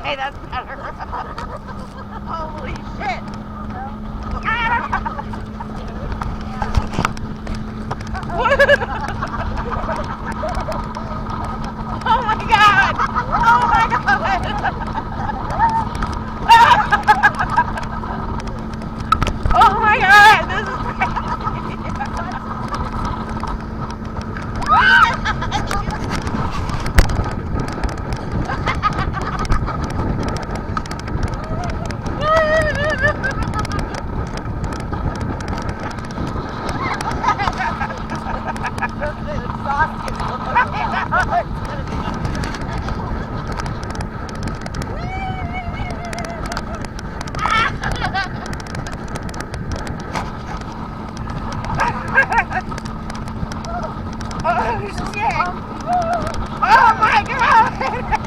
Okay, that's better. Holy shit. Oh my god! Oh my god! Oh my god! This is oh shit! Oh my god!